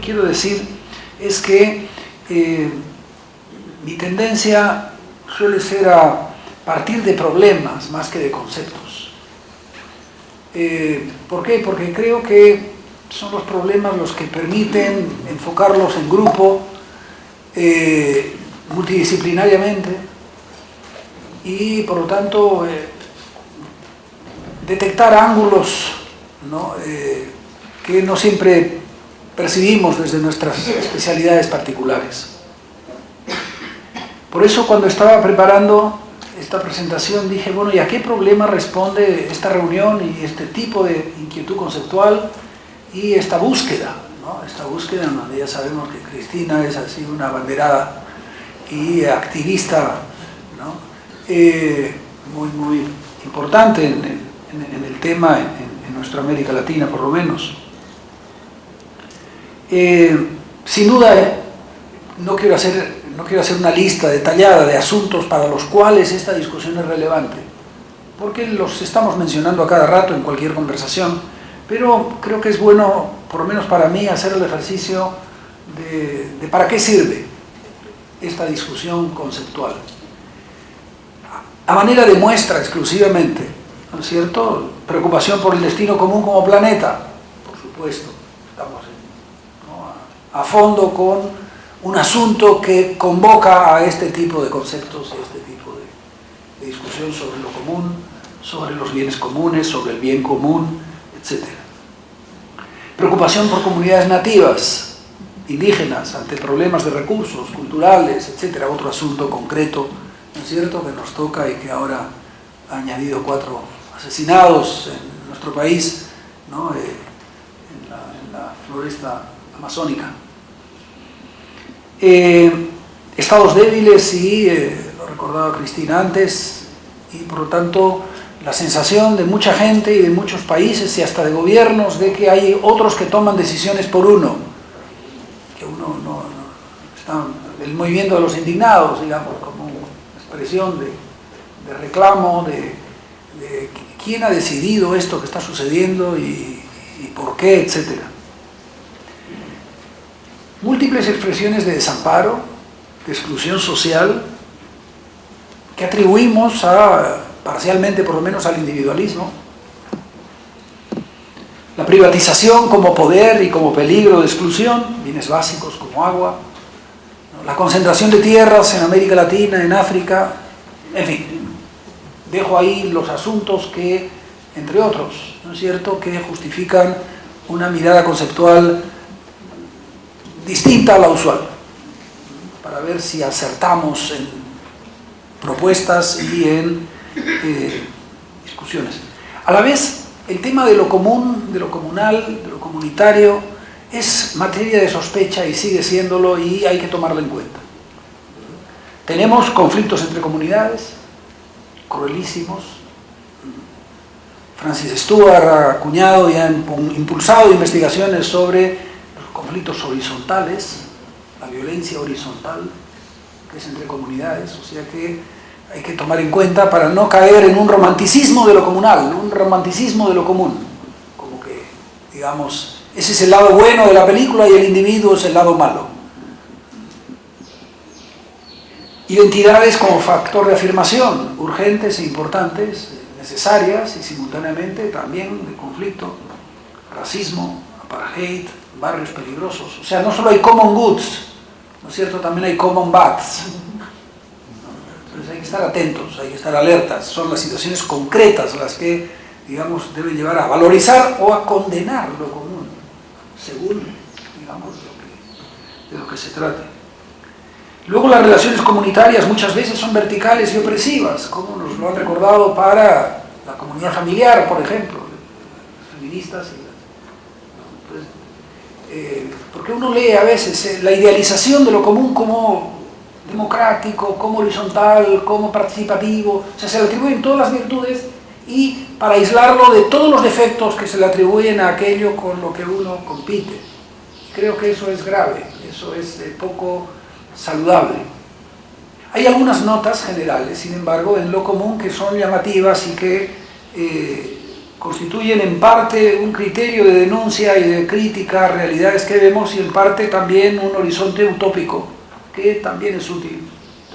quiero decir es que mi tendencia suele ser a partir de problemas más que de conceptos. ¿Por qué? Porque creo que son los problemas los que permiten enfocarlos en grupo, multidisciplinariamente, y por lo tanto detectar ángulos, ¿no? Que no siempre percibimos desde nuestras especialidades particulares. Por eso, cuando estaba preparando esta presentación, dije, bueno, ¿y a qué problema responde esta reunión y este tipo de inquietud conceptual y esta búsqueda, ¿no? Esta búsqueda en donde ya sabemos que Cristina es así una abanderada y activista, ¿no? Muy importante en el tema en nuestra América Latina, por lo menos. Sin duda, no quiero hacer una lista detallada de asuntos para los cuales esta discusión es relevante, porque los estamos mencionando a cada rato en cualquier conversación, pero creo que es bueno, por lo menos para mí, hacer el ejercicio de para qué sirve esta discusión conceptual. A manera de muestra exclusivamente, ¿no es cierto? Preocupación por el destino común como planeta, por supuesto, estamos a fondo con un asunto que convoca a este tipo de conceptos, a este tipo de discusión sobre lo común, sobre los bienes comunes, sobre el bien común, etc. Preocupación por comunidades nativas, indígenas, ante problemas de recursos culturales, etc. Otro asunto concreto, ¿no es cierto?, que nos toca y que ahora ha añadido 4 asesinados en nuestro país, ¿no? en la floresta amazónica. Estados débiles y, lo recordaba Cristina antes, y por lo tanto la sensación de mucha gente y de muchos países y hasta de gobiernos de que hay otros que toman decisiones por uno, que uno no está, el movimiento de los indignados, digamos, como expresión de reclamo, de quién ha decidido esto que está sucediendo y por qué, etcétera. Múltiples expresiones de desamparo, de exclusión social, que atribuimos parcialmente por lo menos al individualismo. La privatización como poder y como peligro de exclusión, bienes básicos como agua, la concentración de tierras en América Latina, en África, en fin, dejo ahí los asuntos que, entre otros, ¿no es cierto?, que justifican una mirada conceptual distinta a la usual, para ver si acertamos en propuestas y en discusiones. A la vez, el tema de lo común, de lo comunal, de lo comunitario, es materia de sospecha y sigue siéndolo, y hay que tomarlo en cuenta. Tenemos conflictos entre comunidades, cruelísimos. Francis Stuart ha acuñado y ha impulsado investigaciones sobre conflictos horizontales, la violencia horizontal, que es entre comunidades, o sea que hay que tomar en cuenta para no caer en un romanticismo de lo comunal, un romanticismo de lo común, como que, digamos, ese es el lado bueno de la película y el individuo es el lado malo. Identidades como factor de afirmación, urgentes e importantes, necesarias y simultáneamente también de conflicto, racismo, apartheid, barrios peligrosos. O sea, no solo hay common goods, ¿no es cierto?, también hay common bads. Entonces hay que estar atentos, hay que estar alertas. Son las situaciones concretas las que, digamos, deben llevar a valorizar o a condenar lo común, según, digamos, de lo que se trate. Luego las relaciones comunitarias muchas veces son verticales y opresivas, como nos lo han recordado para la comunidad familiar, por ejemplo, las feministas y porque uno lee a veces la idealización de lo común como democrático, como horizontal, como participativo, o sea, se le atribuyen todas las virtudes y para aislarlo de todos los defectos que se le atribuyen a aquello con lo que uno compite. Creo que eso es grave, eso es poco saludable. Hay algunas notas generales, sin embargo, en lo común que son llamativas y que constituyen en parte un criterio de denuncia y de crítica a realidades que vemos y en parte también un horizonte utópico que también es útil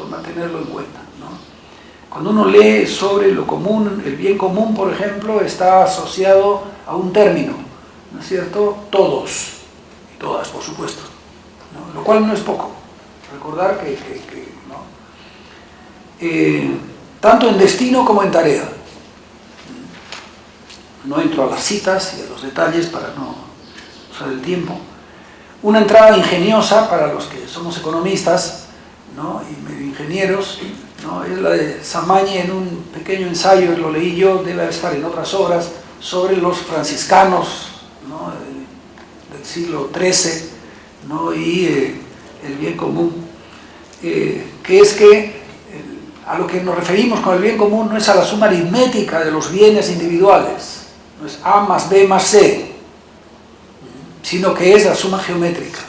mantenerlo en cuenta, ¿no? Cuando uno lee sobre lo común, el bien común, por ejemplo, está asociado a un término, ¿no es cierto? Todos y todas, por supuesto, ¿no? Lo cual no es poco. Recordar que ¿no? Tanto en destino como en tarea. No entro a las citas y a los detalles para no usar el tiempo. Una entrada ingeniosa para los que somos economistas, ¿no? Y medio ingenieros, ¿no? Es la de Samani en un pequeño ensayo, lo leí yo, debe estar en otras obras, sobre los franciscanos, ¿no? Del siglo XIII, ¿no? Y el bien común, que es que a lo que nos referimos con el bien común no es a la suma aritmética de los bienes individuales, no es A más B más C, sino que es la suma geométrica,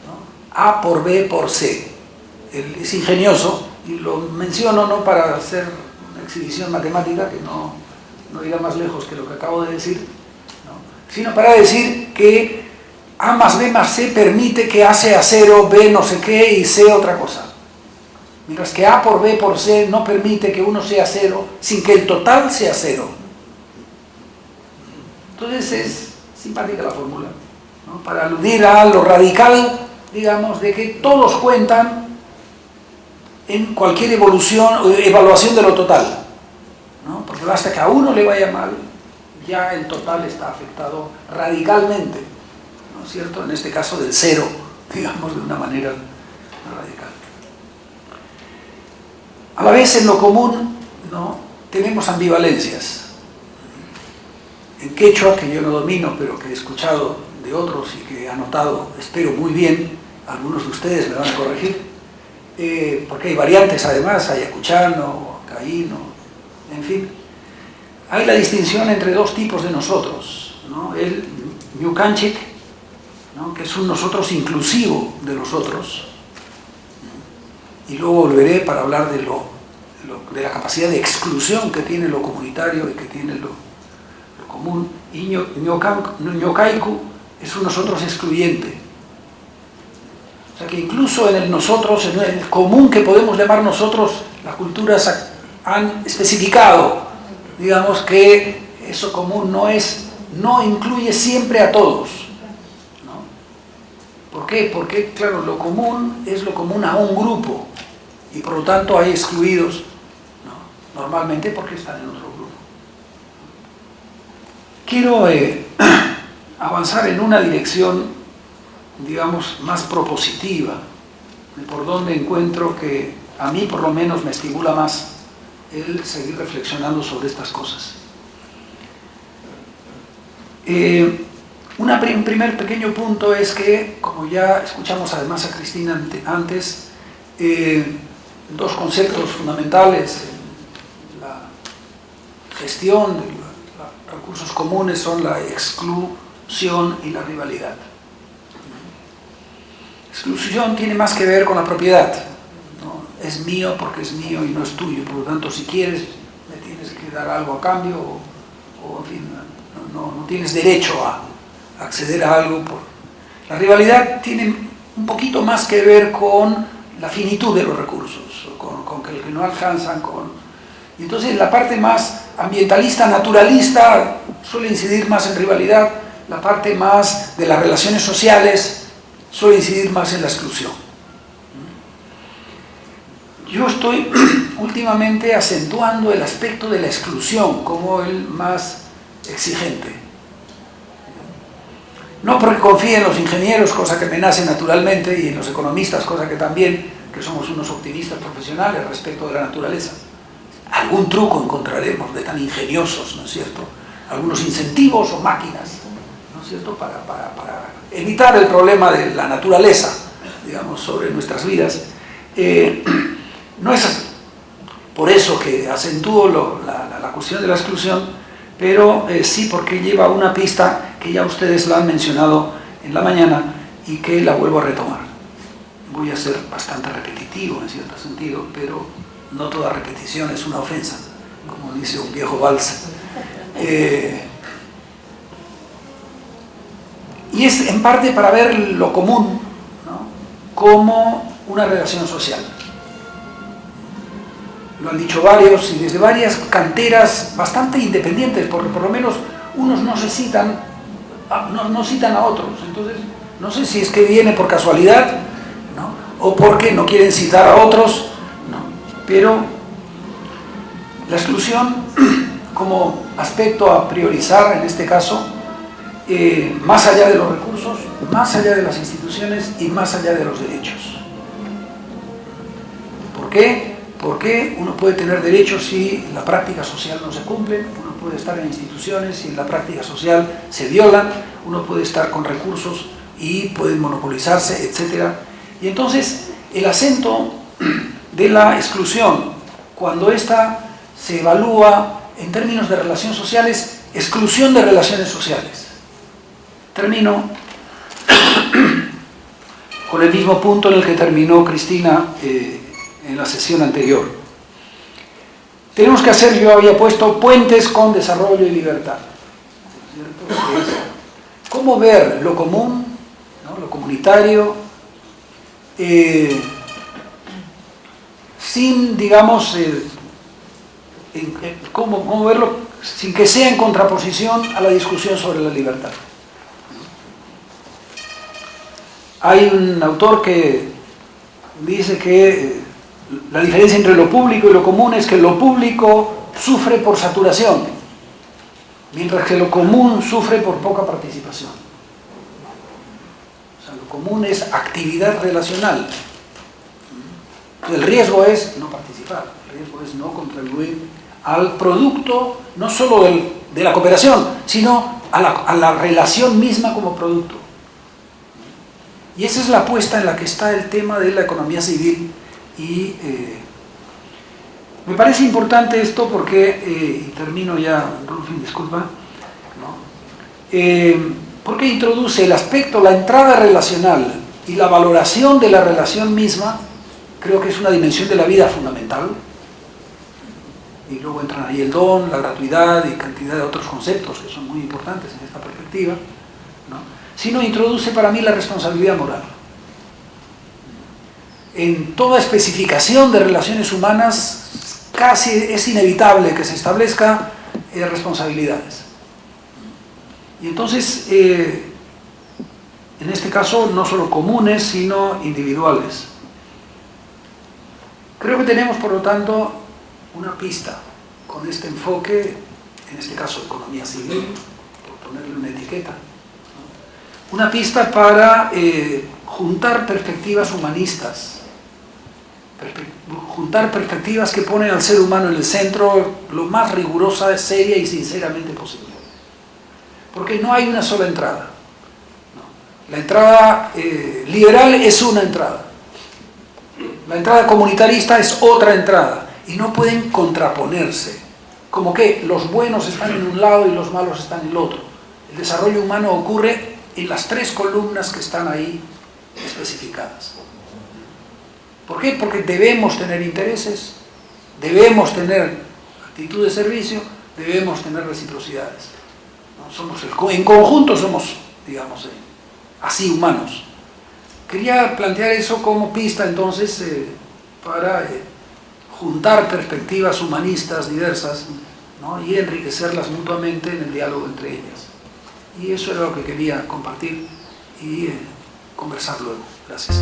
¿no? A por B por C. Es ingenioso, y lo menciono no para hacer una exhibición matemática, que no irá más lejos que lo que acabo de decir, ¿no? Sino para decir que A más B más C permite que A sea 0, B no sé qué y C otra cosa. Mientras que A por B por C no permite que uno sea 0 sin que el total sea 0. Entonces es simpática la fórmula, ¿no? Para aludir a lo radical, digamos, de que todos cuentan en cualquier evaluación de lo total, ¿no? Porque basta que a uno le vaya mal, ya el total está afectado radicalmente, ¿no es cierto? En este caso del 0, digamos, de una manera radical. A la vez en lo común, ¿no? Tenemos ambivalencias. En quechua, que yo no domino, pero que he escuchado de otros y que he anotado, espero muy bien, algunos de ustedes me van a corregir, porque hay variantes además, ayacuchano, caíno, en fin. Hay la distinción entre dos tipos de nosotros, ¿no? El ñucanchic, ¿no? Que es un nosotros inclusivo de los otros, y luego volveré para hablar de la capacidad de exclusión que tiene lo comunitario y que tiene lo común, y ñocaiku es un nosotros excluyente. O sea que incluso en el nosotros, en el común que podemos llamar nosotros, las culturas han especificado, digamos, que eso común no incluye siempre a todos, ¿no? ¿Por qué? Porque, claro, lo común es lo común a un grupo y por lo tanto hay excluidos, ¿no? Normalmente porque están en otro grupo. Quiero avanzar en una dirección, digamos, más propositiva, por donde encuentro que a mí por lo menos me estimula más el seguir reflexionando sobre estas cosas. Un primer pequeño punto es que, como ya escuchamos además a Cristina antes, dos conceptos fundamentales en la gestión de los recursos comunes son la exclusión y la rivalidad. Exclusión tiene más que ver con la propiedad, ¿no? Es mío porque es mío y no es tuyo, por lo tanto si quieres me tienes que dar algo a cambio o en fin, no tienes derecho a acceder a algo. La rivalidad tiene un poquito más que ver con la finitud de los recursos, con que no alcanzan, y entonces la parte más ambientalista, naturalista suele incidir más en rivalidad, la parte más de las relaciones sociales suele incidir más en la exclusión. Yo estoy últimamente acentuando el aspecto de la exclusión como el más exigente. No porque confíe en los ingenieros, cosa que me nace naturalmente, y en los economistas, cosa que también, que somos unos optimistas profesionales respecto de la naturaleza. Algún truco encontraremos de tan ingeniosos, ¿no es cierto? Algunos incentivos o máquinas, ¿no es cierto?, para evitar el problema de la naturaleza, digamos, sobre nuestras vidas. No es así. Por eso que acentúo la cuestión de la exclusión, pero sí porque lleva una pista que ya ustedes la han mencionado en la mañana y que la vuelvo a retomar. Voy a ser bastante repetitivo en cierto sentido, pero no toda repetición es una ofensa, como dice un viejo vals. Y es en parte para ver lo común, ¿no?, como una relación social. Lo han dicho varios y desde varias canteras bastante independientes, porque por lo menos unos no citan a otros. Entonces, no sé si es que viene por casualidad, ¿no?, o porque no quieren citar a otros, ¿no?, pero la exclusión como aspecto a priorizar en este caso, más allá de los recursos, más allá de las instituciones y más allá de los derechos. ¿Por qué? Porque uno puede tener derechos si en la práctica social no se cumplen, uno puede estar en instituciones si en la práctica social se violan, uno puede estar con recursos y pueden monopolizarse, etc. Y entonces el acento de la exclusión, cuando ésta se evalúa en términos de relaciones sociales, exclusión de relaciones sociales. Termino con el mismo punto en el que terminó Cristina en la sesión anterior. Tenemos que hacer, yo había puesto, puentes con desarrollo y libertad. ¿Cómo ver lo común, ¿no?, lo comunitario, sin, digamos, cómo verlo sin que sea en contraposición a la discusión sobre la libertad? Hay un autor que dice que la diferencia entre lo público y lo común es que lo público sufre por saturación, mientras que lo común sufre por poca participación. O sea, lo común es actividad relacional. El riesgo es no participar, el riesgo es no contribuir al producto, no solo de la cooperación, sino a la relación misma como producto. Y esa es la apuesta en la que está el tema de la economía civil. Y me parece importante esto porque, y termino ya, Rufin, disculpa, ¿no?, porque introduce el aspecto, la entrada relacional y la valoración de la relación misma. Creo que es una dimensión de la vida fundamental. Y luego entran ahí el don, la gratuidad y cantidad de otros conceptos que son muy importantes en esta perspectiva, ¿no?, sino introduce para mí la responsabilidad moral. En toda especificación de relaciones humanas casi es inevitable que se establezca responsabilidades. Y entonces, en este caso, no solo comunes, sino individuales. Creo que tenemos, por lo tanto, una pista con este enfoque, en este caso economía civil, por ponerle una etiqueta, ¿no?, una pista para juntar perspectivas humanistas, juntar perspectivas que ponen al ser humano en el centro lo más rigurosa, seria y sinceramente posible. Porque no hay una sola entrada, ¿no? La entrada liberal es una entrada, la entrada comunitarista es otra entrada, y no pueden contraponerse, como que los buenos están en un lado y los malos están en el otro. El desarrollo humano ocurre en las tres columnas que están ahí especificadas. ¿Por qué? Porque debemos tener intereses, debemos tener actitud de servicio, debemos tener reciprocidades, ¿no? En conjunto somos, digamos, así humanos. Quería plantear eso como pista entonces para juntar perspectivas humanistas diversas, ¿no?, y enriquecerlas mutuamente en el diálogo entre ellas. Y eso era lo que quería compartir y conversar luego. Gracias.